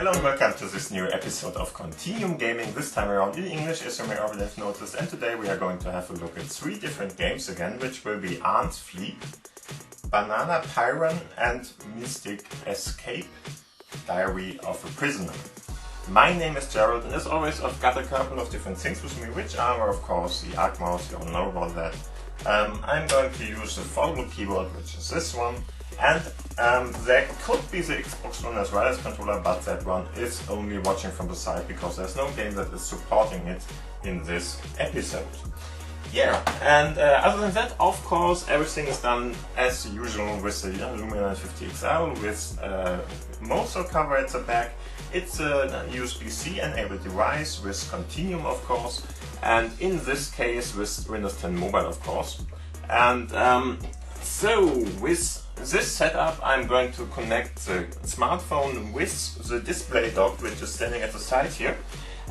Hello and welcome to this new episode of Continuum Gaming, this time around in English as you may already have noticed, and today we are going to have a look at 3 different games again, which will be Fleap, Banapiren and Mystic Escape, Diary of a Prisoner. My name is Gerald and as always I've got a couple of different things with me, which are of course the Arc mouse, you all know about that. I'm going to use the Foldable keyboard, which is this one. And there could be the Xbox One as well as controller, but that one is only watching from the side because there's no game that is supporting it in this episode. Yeah, and other than that, of course, everything is done as usual with the Lumia 950 XL with Mozo cover at the back. It's a USB-C enabled device with Continuum, of course, and in this case with Windows 10 Mobile, of course. And so with this setup, I'm going to connect the smartphone with the display dock, which is standing at the side here.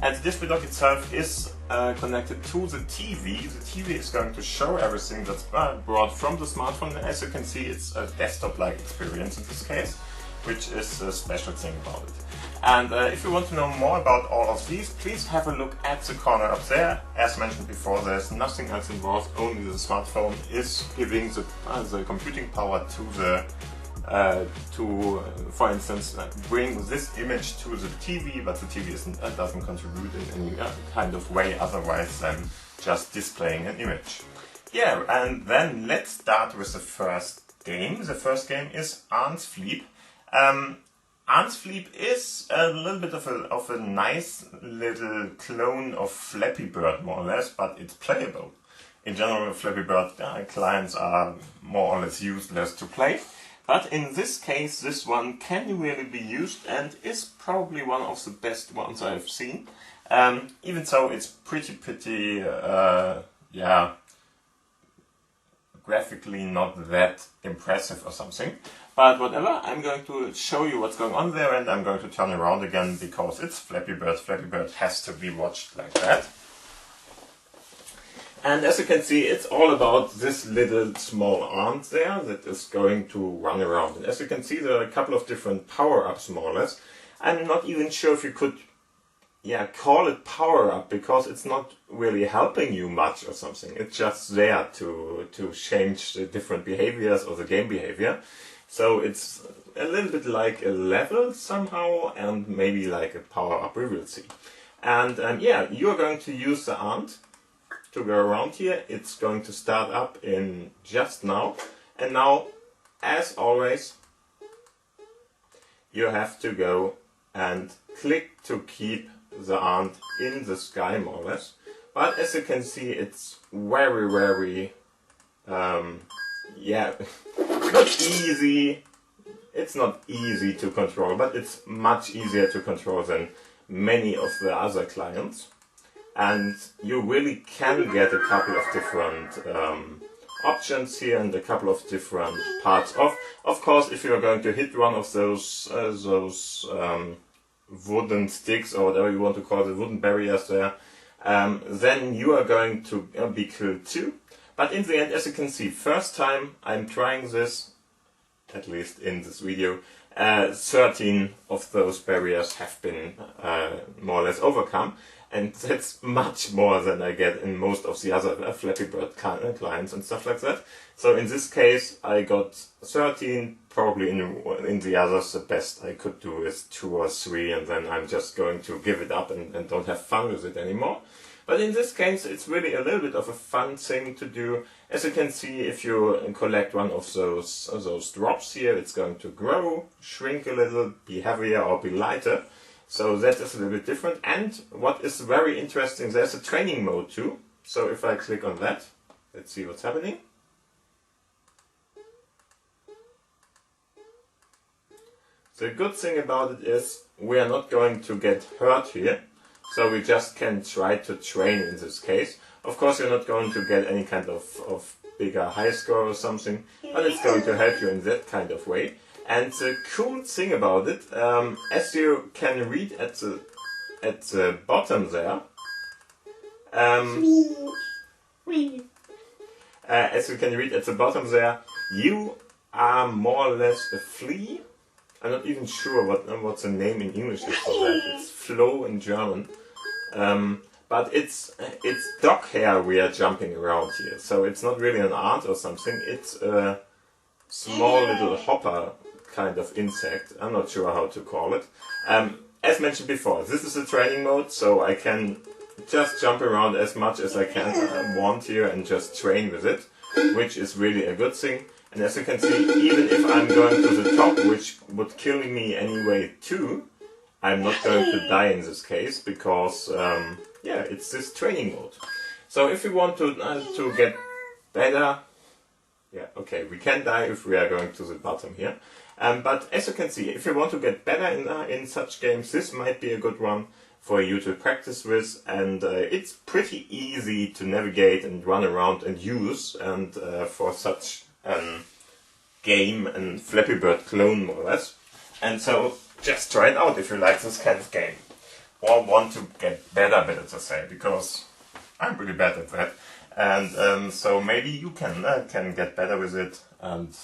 And the display dock itself is connected to the TV. The TV is going to show everything that's brought from the smartphone. And as you can see, it's a desktop-like experience in this case, which is a special thing about it. And if you want to know more about all of these, please have a look at the corner up there. As mentioned before, there's nothing else involved, only the smartphone is giving the computing power to the, for instance, bring this image to the TV, but the TV doesn't contribute in any kind of way otherwise than just displaying an image. Yeah, and then let's start with the first game. The first game is Fleap. Fleap is a little bit of a nice little clone of Flappy Bird, more or less, but it's playable. In general, Flappy Bird clients are more or less useless to play, but in this case, this one can really be used and is probably one of the best ones I've seen. Even so, it's pretty, yeah, graphically not that impressive or something. But whatever, I'm going to show you what's going on there and I'm going to turn around again because it's Flappy Bird. Flappy Bird has to be watched like that. And as you can see, it's all about this little small ant there that is going to run around. And as you can see, there are a couple of different power-ups more or less. I'm not even sure if you could call it power-up because it's not really helping you much or something. It's just there to change the different behaviors or the game behavior. So it's a little bit like a level somehow and maybe like a power-up, we will see. And yeah, you're going to use the ant to go around here. It's going to start up in just now. And now, as always, you have to go and click to keep the ant in the sky, more or less. But as you can see, it's very, yeah, not easy. It's not easy to control, but it's much easier to control than many of the other clients. And you really can get a couple of different options here and a couple of different parts of. Of course, if you're going to hit one of those wooden sticks or whatever you want to call the wooden barriers there, then you are going to be killed too. But in the end, as you can see, first time I'm trying this, at least in this video, 13 of those barriers have been more or less overcome. And that's much more than I get in most of the other Flappy Bird clients and stuff like that. So in this case, I got 13, probably in the others the best I could do is 2 or 3, and then I'm just going to give it up and don't have fun with it anymore. But in this case, it's really a little bit of a fun thing to do. As you can see, if you collect one of those drops here, it's going to grow, shrink a little, be heavier or be lighter. So that is a little bit different. And what is very interesting, there's a training mode too. So if I click on that, let's see what's happening. The good thing about it is we are not going to get hurt here. So we just can try to train in this case. Of course, you're not going to get any kind of bigger high score or something, but it's going to help you in that kind of way. And the cool thing about it, as you can read at the bottom there, as you can read at the bottom there, you are more or less a flea. I'm not even sure what the name in English is for that. It's flow in German. But it's dog hair we are jumping around here. So it's not really an ant or something. It's a small little hopper kind of insect. I'm not sure how to call it. As mentioned before, this is a training mode, so I can just jump around as much as I want here and just train with it, which is really a good thing. And as you can see, even if I'm going to the top, which would kill me anyway too, I'm not going to die in this case, because yeah, it's this training mode. So if you want to get better, yeah, okay, we can die if we are going to the bottom here. But as you can see, if you want to get better in such games, this might be a good one for you to practice with, and it's pretty easy to navigate and run around and use, and for such game and Flappy Bird clone more or less. And so just try it out if you like this kind of game, or want to get better to say, because I'm pretty bad at that. And so maybe you can get better with it, and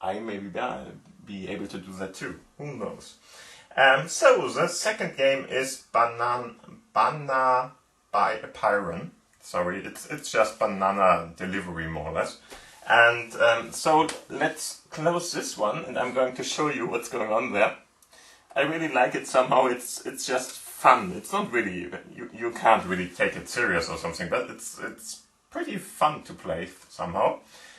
I maybe be able to do that too. Who knows? So the second game is Banapiren. Sorry, it's just banana delivery more or less. And so let's close this one, and I'm going to show you what's going on there. I really like it somehow. It's just fun. It's not really, you can't really take it serious or something, but it's pretty fun to play somehow.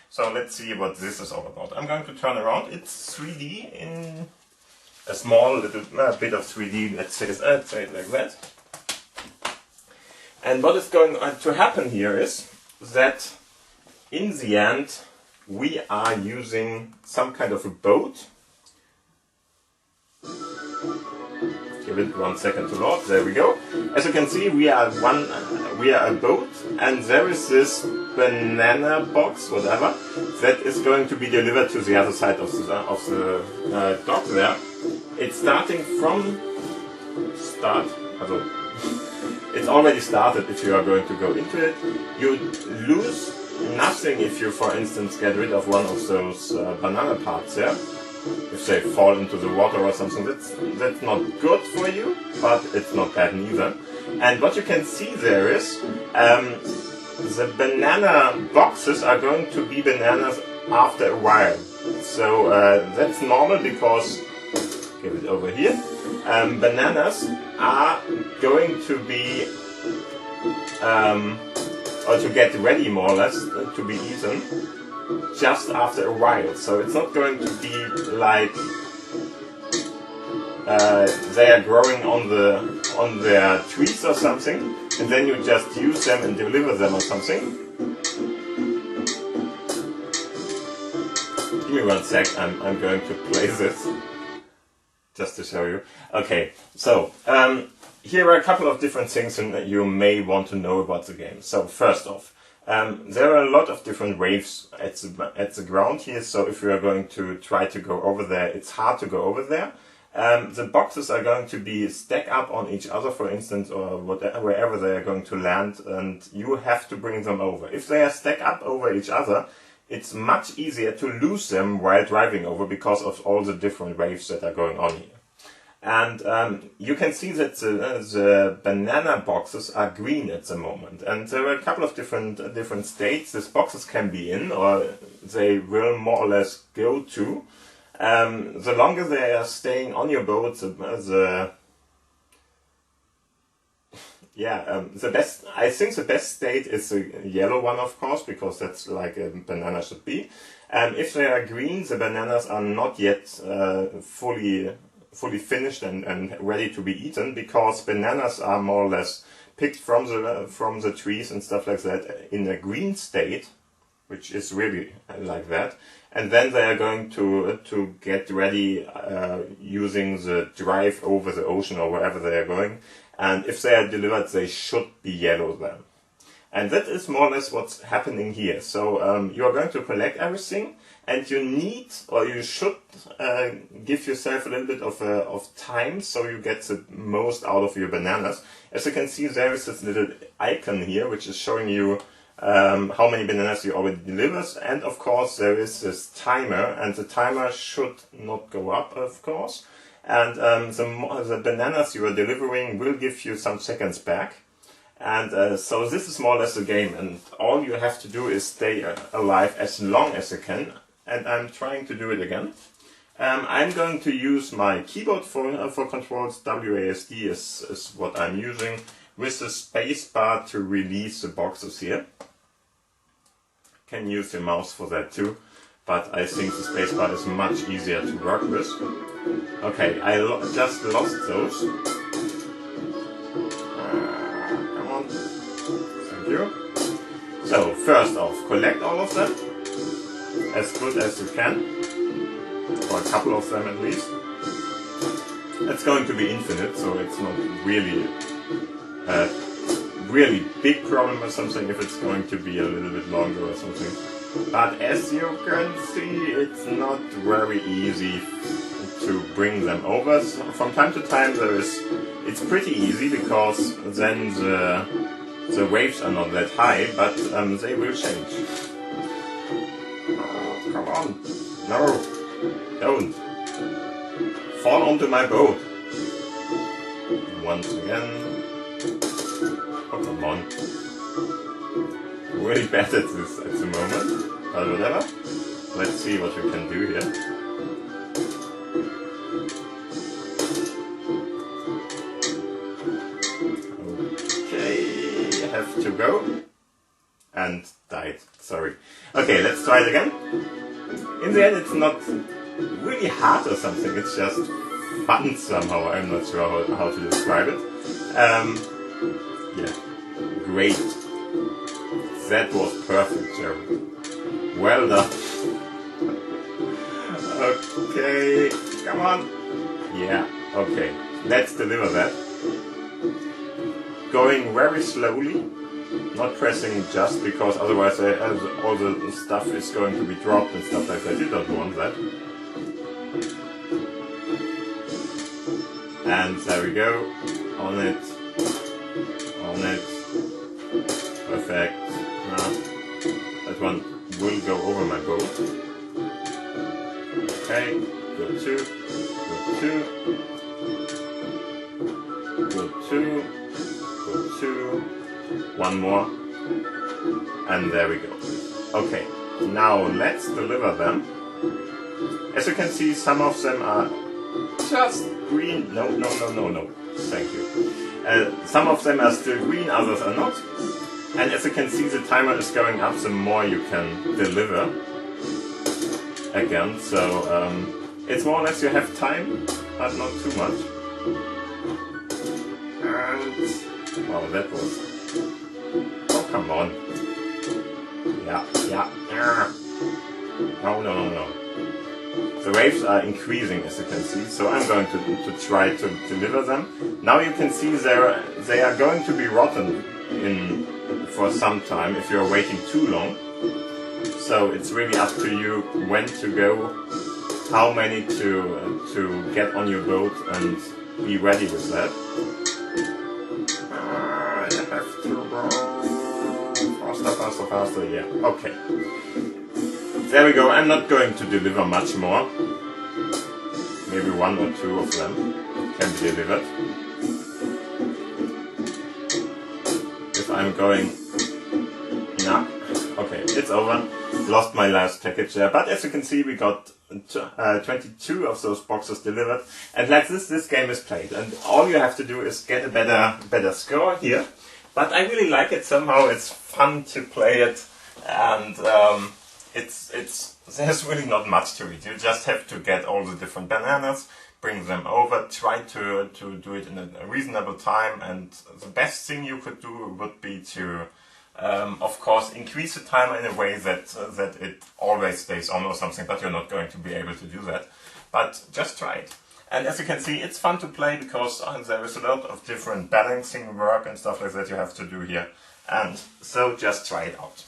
So let's see what this is all about. I'm going to turn around. It's 3D in a small little bit of 3D. Let's say it like that. And what is going to happen here is that in the end we are using some kind of a boat. Give it 1 second to load. There we go. As you can see, we are a boat, and there is this banana box, whatever, that is going to be delivered to the other side of the dock there. It's starting from start. Also, it's already started if you are going to go into it. You lose nothing if you, for instance, get rid of one of those banana parts there. If they fall into the water or something, that's not good for you, but it's not bad neither. And what you can see there is the banana boxes are going to be bananas after a while. So that's normal, because, give it over here, bananas are going to be, or to get ready more or less, to be eaten just after a while. So it's not going to be like they are growing on their trees or something, and then you just use them and deliver them or something. Give me 1 sec, I'm going to play this just to show you. Okay, so here are a couple of different things that you may want to know about the game. So first off, there are a lot of different waves at the ground here, so if you are going to try to go over there, it's hard to go over there. The boxes are going to be stacked up on each other, for instance, or wherever they are going to land, and you have to bring them over. If they are stacked up over each other, it's much easier to lose them while driving over, because of all the different waves that are going on here. And you can see that the banana boxes are green at the moment, and there are a couple of different states these boxes can be in, or they will more or less go to. The longer they are staying on your boat, the best. I think the best state is the yellow one, of course, because that's like a banana should be. If they are green, the bananas are not yet fully finished and ready to be eaten, because bananas are more or less picked from the trees and stuff like that in a green state, which is really like that, and then they are going to get ready using the drive over the ocean or wherever they are going, and if they are delivered, they should be yellow then. And that is more or less what's happening here. So you are going to collect everything, and you need, or you should give yourself a little bit of time so you get the most out of your bananas. As you can see, there is this little icon here which is showing you how many bananas you already delivered, and of course there is this timer, and the timer should not go up, of course, and the bananas you are delivering will give you some seconds back. And so this is more or less the game, and all you have to do is stay alive as long as you can, and I'm trying to do it again. I'm going to use my keyboard for controls. WASD is what I'm using, with the spacebar to release the boxes here. Can use your mouse for that too, but I think the spacebar is much easier to work with. Okay, I just lost those. Come on. Thank you. So, first off, collect all of them as good as you can, or a couple of them at least. It's going to be infinite, so it's not really a really big problem or something if it's going to be a little bit longer or something. But as you can see, it's not very easy to bring them over. So from time to time it's pretty easy, because then the waves are not that high, but they will change. Oh, come on. No, don't. Fall onto my boat. Once again. Oh, come on. Really bad at this at the moment, but whatever. Let's see what we can do here. Okay, have to go. And died, sorry. Okay, let's try it again. In the end it's not really hard or something, it's just fun somehow, I'm not sure how to describe it. Yeah, great. That was perfect, Jerry. Well done. Okay, come on. Yeah, okay. Let's deliver that. Going very slowly, not pressing just because otherwise all the stuff is going to be dropped and stuff like that. You don't want that. And there we go. On it. On it. Perfect. That one will go over my boat. Okay, go two, go two, go two, go two, one more, and there we go. Okay, now let's deliver them. As you can see, some of them are just green. No, thank you. Some of them are still green, others are not. And as you can see, the timer is going up the more you can deliver. Again, so it's more or less you have time, but not too much. And wow, that was... Oh, come on. Yeah. No. The waves are increasing, as you can see, so I'm going to try to deliver them. Now you can see they are going to be rotten for some time if you're waiting too long. So it's really up to you when to go, how many to get on your boat and be ready with that. I have to go faster, yeah, okay. There we go, I'm not going to deliver much more. Maybe one or two of them can be delivered. If I'm going... Nah, okay, it's over. Lost my last package there, but as you can see we got 22 of those boxes delivered, and like this game is played, and all you have to do is get a better score here. But I really like it somehow, it's fun to play it, and there's really not much to it. You just have to get all the different bananas, bring them over, try to do it in a reasonable time, and the best thing you could do would be to of course increase the timer in a way that it always stays on or something, but you're not going to be able to do that. But just try it. And as you can see, it's fun to play because there is a lot of different balancing work and stuff like that you have to do here. And so just try it out.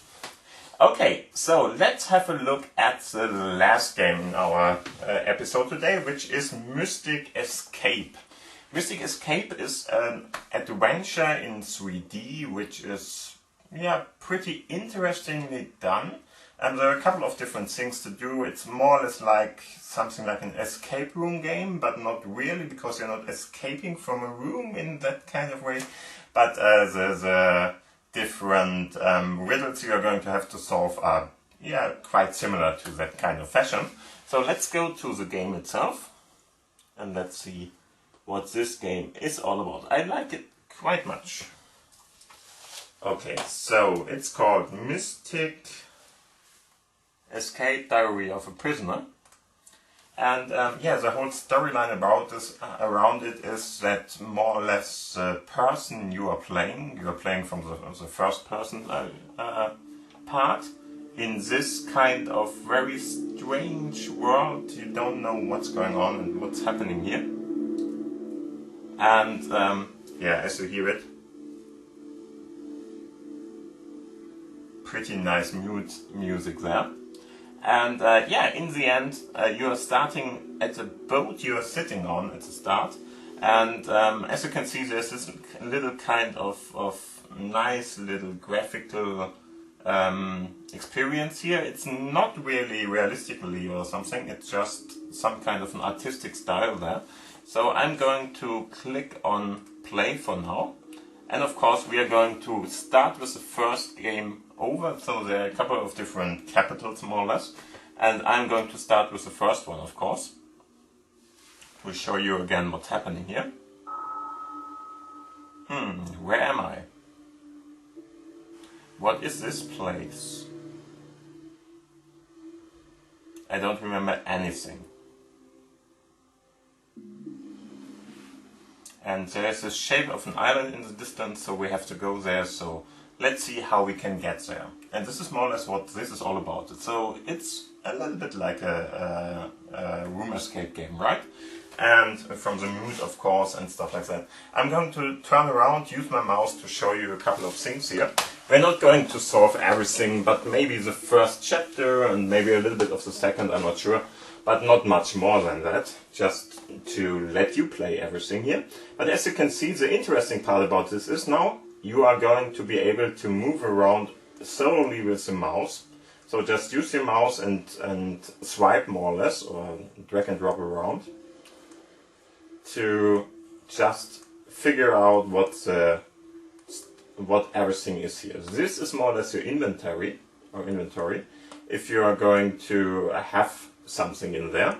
Okay, so let's have a look at the last game in our episode today, which is Mystic Escape. Mystic Escape is an adventure in 3D, which is yeah, pretty interestingly done. And there are a couple of different things to do. It's more or less like something like an escape room game, but not really, because you're not escaping from a room in that kind of way. But the different riddles you're going to have to solve are, yeah, quite similar to that kind of fashion. So let's go to the game itself and let's see what this game is all about. I like it quite much. Okay, so it's called Mystic Escape Diary of a Prisoner. And yeah, the whole storyline about this, around it is that more or less the person you are playing from the first person part in this kind of very strange world. You don't know what's going on and what's happening here. And yeah, as you hear it, pretty nice music there. And yeah, in the end, you are starting at the boat you are sitting on at the start. And as you can see, there's this little kind of nice little graphical experience here. It's not really realistically or something, it's just some kind of an artistic style there. So I'm going to click on play for now. And of course we are going to start with the first game over, so there are a couple of different capitals more or less. And I'm going to start with the first one, of course. We'll show you again what's happening here. Where am I? What is this place? I don't remember anything. And there's the shape of an island in the distance, so we have to go there, so let's see how we can get there. And this is more or less what this is all about. So it's a little bit like a room escape game, right? And from the mood, of course, and stuff like that. I'm going to turn around, use my mouse to show you a couple of things here. We're not going to solve everything, but maybe the first chapter and maybe a little bit of the second, I'm not sure. But not much more than that, just to let you play everything here. But as you can see, the interesting part about this is now you are going to be able to move around solely with the mouse. So just use your mouse and swipe more or less, or drag and drop around, to just figure out what everything is here. This is more or less your inventory, if you are going to have something in there.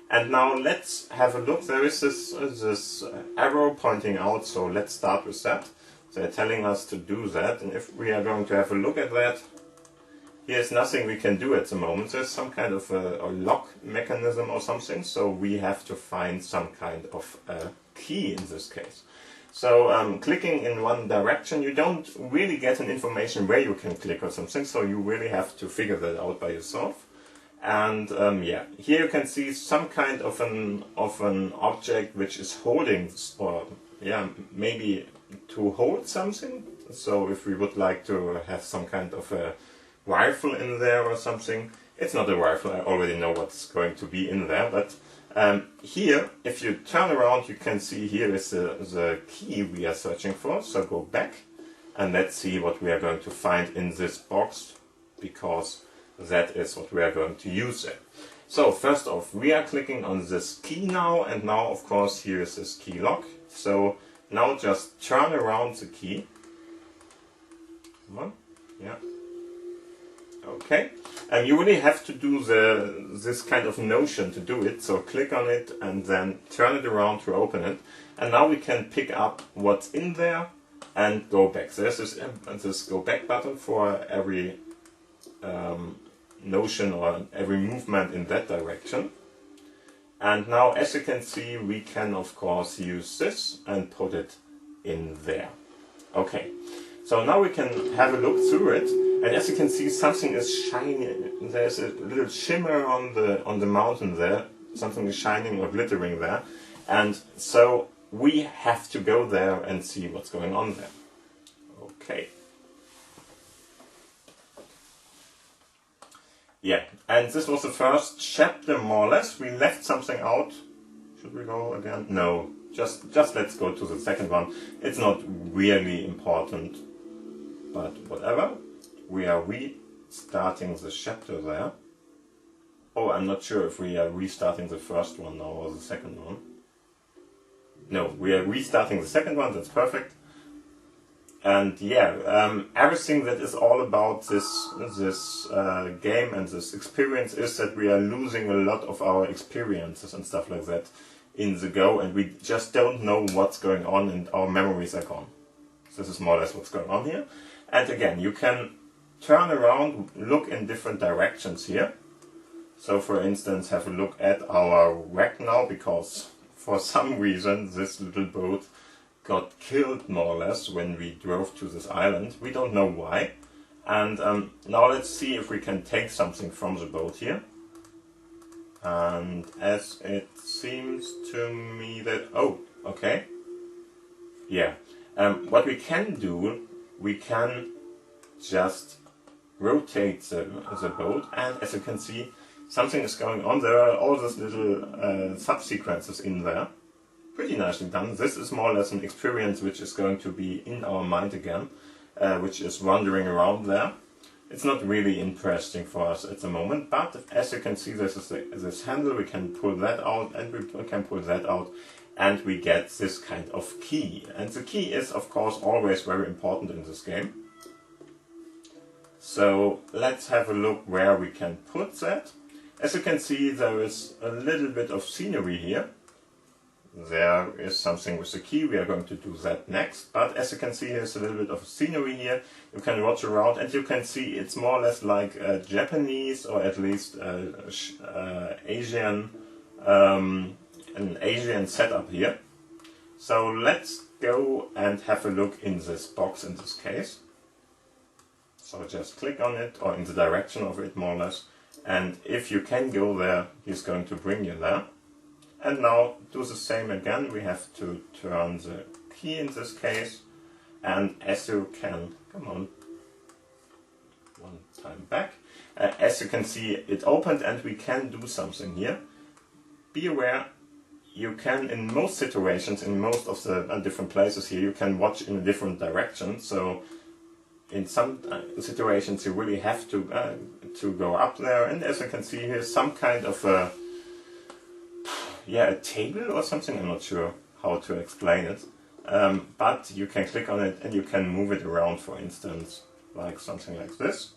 And now let's have a look. There is this arrow pointing out, so let's start with that. They're telling us to do that, and if we are going to have a look at that, here's nothing we can do at the moment. There's some kind of a lock mechanism or something, so we have to find some kind of key in this case. So clicking in one direction, you don't really get an information where you can click or something, so you really have to figure that out by yourself. And yeah, here you can see some kind of an object which is holding, or yeah, maybe to hold something. So if we would like to have some kind of a rifle in there or something, it's not a rifle, I already know what's going to be in there, but here, if you turn around, you can see here is the key we are searching for. So go back and let's see what we are going to find in this box, because that is what we are going to use it. So first off, we are clicking on this key now, and now of course here is this key lock. So now just turn around the key. Come on, yeah. Okay, and you really have to do this kind of notion to do it. So click on it and then turn it around to open it. And now we can pick up what's in there and go back. So there's this go back button for every notion or every movement in that direction. And now, as you can see, we can of course use this and put it in there. Okay, so now we can have a look through it, and as you can see, something is shining. There's a little shimmer on the mountain there. Something is shining or glittering there, and so we have to go there and see what's going on there. Okay. Yeah, and this was the first chapter more or less. We left something out. Should we go again? No, just let's go to the second one. It's not really important. but whatever. We are restarting the chapter there. Oh, I'm not sure if we are restarting the first one now or the second one. No, we are restarting the second one, that's perfect. And yeah, everything that is all about this game and this experience is that we are losing a lot of our experiences and stuff like that in the go, and we just don't know what's going on and our memories are gone. This is more or less what's going on here. And again, you can turn around, look in different directions here. So for instance, have a look at our wreck now, because for some reason this little boat got killed more or less when we drove to this island. We don't know why. And now let's see if we can take something from the boat here. And as it seems to me that... oh, okay. Yeah. What we can do, we can just rotate the boat, and as you can see, something is going on. There are all these little sub-sequences in there. Pretty nicely done. This is more or less an experience which is going to be in our mind again, which is wandering around there. It's not really interesting for us at the moment, but as you can see, this is this handle. We can pull that out, and we can pull that out, and we get this kind of key. And the key is, of course, always very important in this game. So let's have a look where we can put that. As you can see, there is a little bit of scenery here. There is something with the key, we are going to do that next. But as you can see, there's a little bit of scenery here. You can watch around, and you can see it's more or less like a Japanese, or at least Asian, an Asian setup here. So let's go and have a look in this box in this case. So just click on it, or in the direction of it more or less. And if you can go there, he's going to bring you there. And now do the same again. We have to turn the key in this case. And as you can, come on, one time back. As you can see, it opened and we can do something here. Be aware, you can, in most situations, in most of the different places here, you can watch in a different direction. So in some situations you really have to go up there. And as you can see, here's some kind of a table or something. I'm not sure how to explain it, but you can click on it and you can move it around, for instance, like something like this.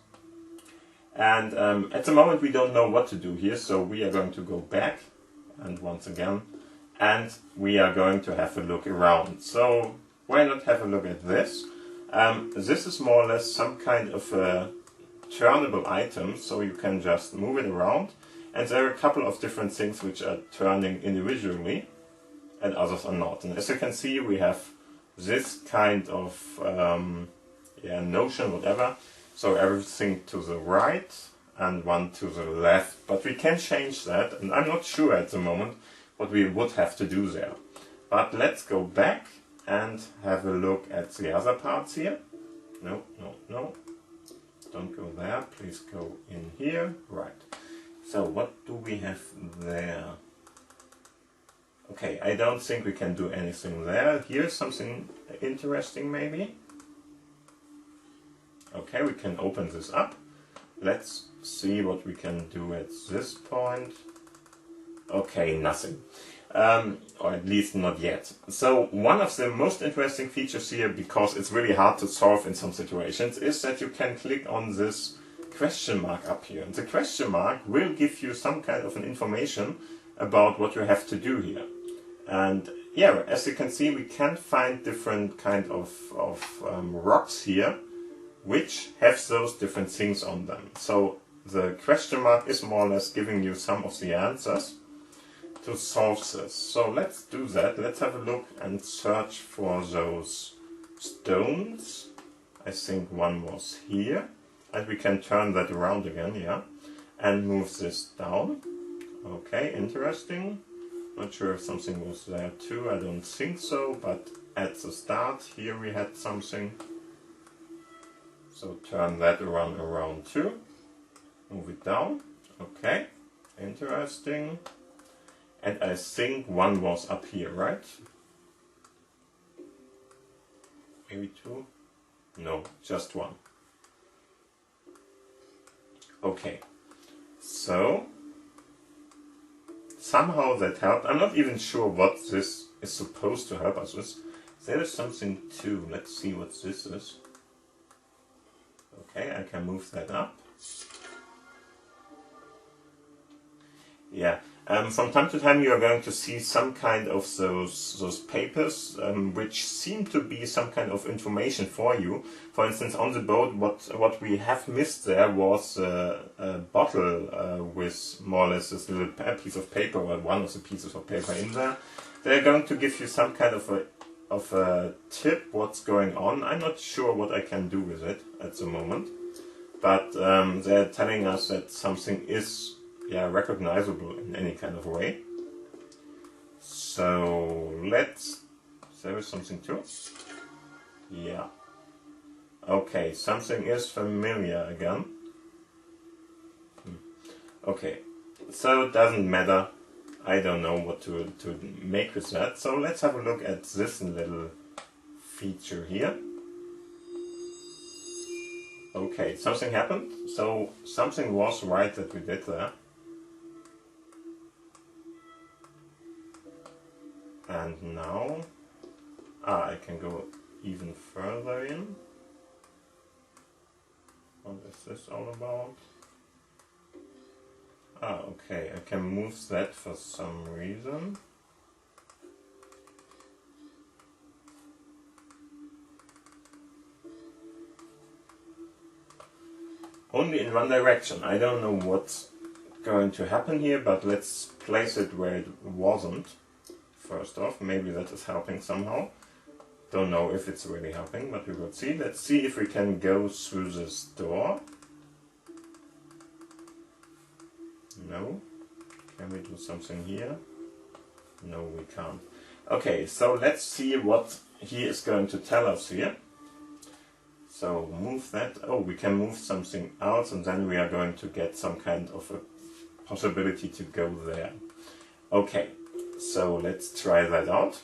And at the moment we don't know what to do here, so we are going to go back, and once again, and we are going to have a look around. So why not have a look at this? This is more or less some kind of a turnable item, so you can just move it around. And there are a couple of different things which are turning individually, and others are not. And as you can see, we have this kind of notion, whatever. So everything to the right and one to the left. But we can change that, and I'm not sure at the moment what we would have to do there. But let's go back and have a look at the other parts here. No, no, no. Don't go there. Please go in here. Right. So what do we have there? Okay, I don't think we can do anything there. Here's something interesting maybe. Okay, we can open this up. Let's see what we can do at this point. Okay, nothing. Or at least not yet. So one of the most interesting features here, because it's really hard to solve in some situations, is that you can click on this question mark up here. And the question mark will give you some kind of an information about what you have to do here. And yeah, as you can see, we can find different kind of rocks here, which have those different things on them. So the question mark is more or less giving you some of the answers to solve this. So let's do that. Let's have a look and search for those stones. I think one was here. And we can turn that around again, yeah. And move this down. Okay, interesting. Not sure if something was there too. I don't think so. But at the start here we had something. So turn that around too. Move it down. Okay, interesting. And I think one was up here, right? Maybe two? No, just one. Okay, so somehow that helped. I'm not even sure what this is supposed to help us with. There is something too. Let's see what this is. Okay, I can move that up. Yeah, from time to time you are going to see some kind of those papers which seem to be some kind of information for you. For instance, on the boat, what we have missed there was a bottle with more or less this little piece of paper, or one of the pieces of paper in there. They're going to give you some kind of a tip what's going on. I'm not sure what I can do with it at the moment, but they're telling us that something is recognizable in any kind of way. So there is something too. Yeah. Okay, something is familiar again. Okay, so it doesn't matter. I don't know what to make with that. So let's have a look at this little feature here. Okay, something happened. So something was right that we did there. And now, I can go even further in. What is this all about? Okay, I can move that for some reason. Only in one direction. I don't know what's going to happen here, but let's place it where it wasn't. First off, maybe that is helping somehow. Don't know if it's really helping, but we will see. Let's see if we can go through this door. No. Can we do something here? No, we can't. Okay, so let's see what he is going to tell us here. So move that. Oh, we can move something else, and then we are going to get some kind of a possibility to go there. Okay, so let's try that out.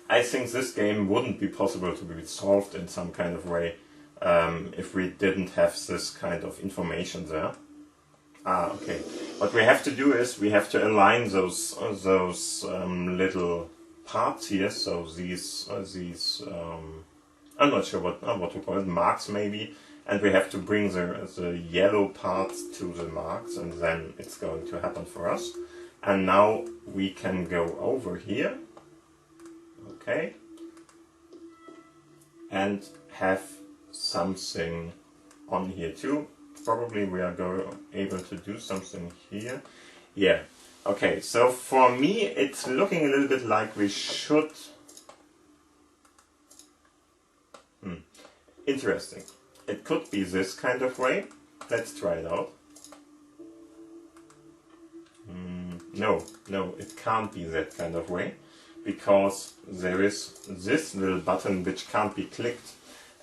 I think this game wouldn't be possible to be solved in some kind of way if we didn't have this kind of information there. Okay. What we have to do is we have to align those little parts here. So these I'm not sure what to call it, marks maybe, and we have to bring the yellow parts to the marks, and then it's going to happen for us. And now we can go over here. Okay, and have something on here too. Probably we are able to do something here. Yeah, okay, so for me it's looking a little bit like we should... Interesting. It could be this kind of way. Let's try it out. No, it can't be that kind of way, because there is this little button which can't be clicked,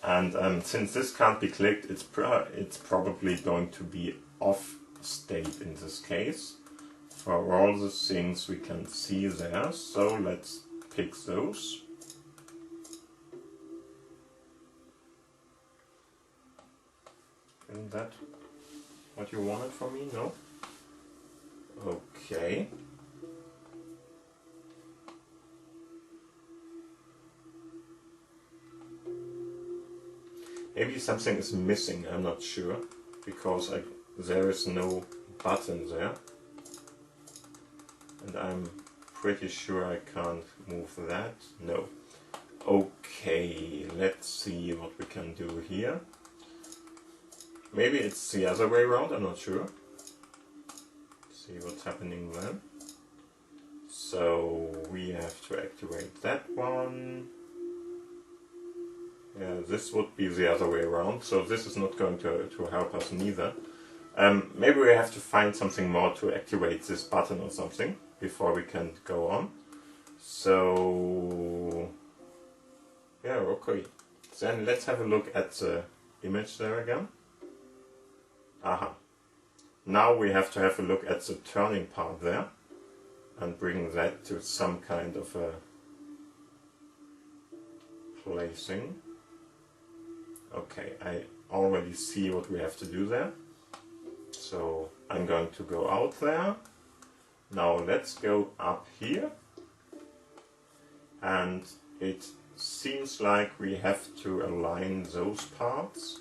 and since this can't be clicked, it's probably going to be off state in this case for all the things we can see there. So let's pick those. Isn't that what you wanted from me? No? Okay. Maybe something is missing, I'm not sure, because there is no button there. And I'm pretty sure I can't move that. No. Okay, let's see what we can do here. Maybe it's the other way around, I'm not sure. See what's happening then. So we have to activate that one. Yeah, this would be the other way around, so this is not going to help us neither. Maybe we have to find something more to activate this button or something before we can go on. So yeah, okay. Then let's have a look at the image there again. Aha. Now we have to have a look at the turning part there and bring that to some kind of a... placing. Okay, I already see what we have to do there. So I'm going to go out there. Now let's go up here. And it seems like we have to align those parts.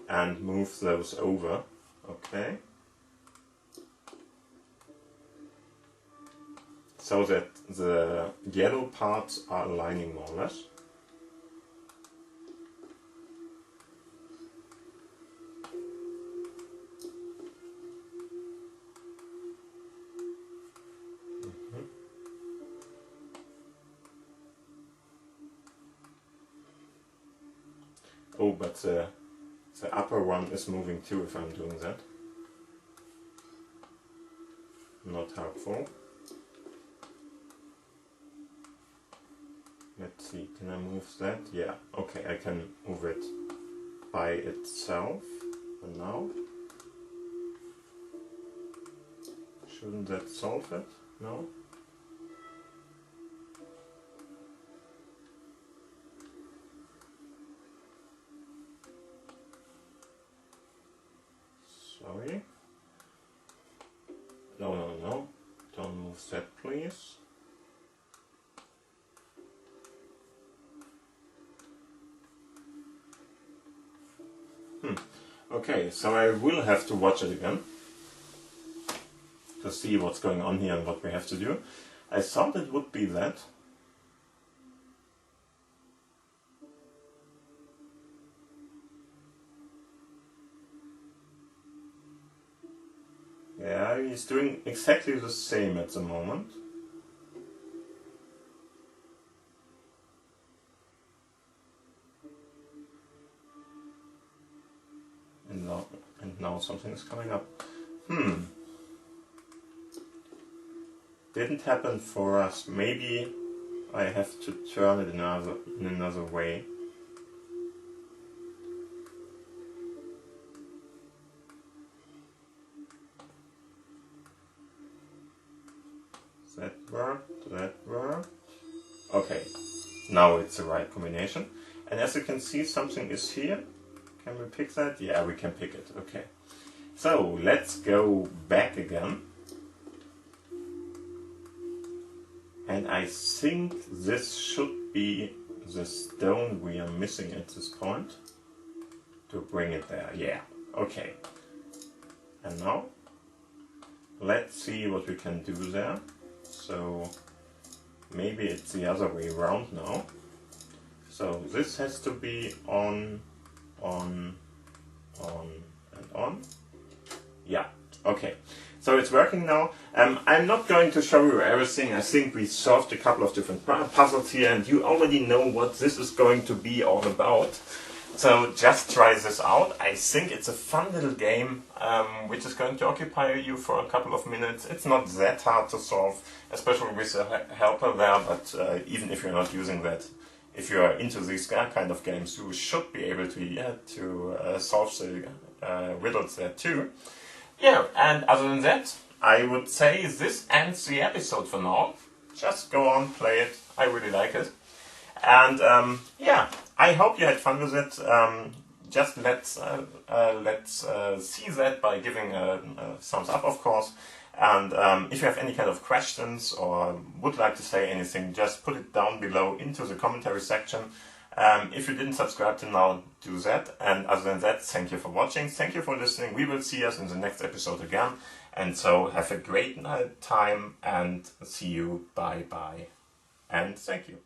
And move those over. Okay. So that the yellow parts are aligning more or less. Oh, but the upper one is moving too if I'm doing that. Not helpful. Let's see, can I move that? Yeah, okay, I can move it by itself. And now? Shouldn't that solve it? No? Sorry. No. Don't move that, please. Okay, so I will have to watch it again to see what's going on here and what we have to do. I thought it would be that. Yeah, he's doing exactly the same at the moment. And now something is coming up. Didn't happen for us. Maybe I have to turn it in another way. That worked. Okay, now it's the right combination. And as you can see, something is here. Can we pick that? Yeah, we can pick it. Okay. So let's go back again. And I think this should be the stone we are missing at this point to bring it there. Yeah, okay. And now let's see what we can do there. So maybe it's the other way around now. So this has to be on, and on. Yeah, okay. So it's working now. I'm not going to show you everything. I think we solved a couple of different puzzles here and you already know what this is going to be all about. So just try this out. I think it's a fun little game which is going to occupy you for a couple of minutes. It's not that hard to solve, especially with a helper there, but even if you're not using that, if you're into these kind of games, you should be able to solve the riddles there too. Yeah, and other than that, I would say this ends the episode for now. Just go on, play it. I really like it. And yeah, I hope you had fun with it. Just let's see that by giving a thumbs up, of course. And if you have any kind of questions or would like to say anything, just put it down below into the commentary section. If you didn't subscribe till now, do that. And other than that, thank you for watching. Thank you for listening. We will see us in the next episode again. And so have a great time and see you. Bye bye. And thank you.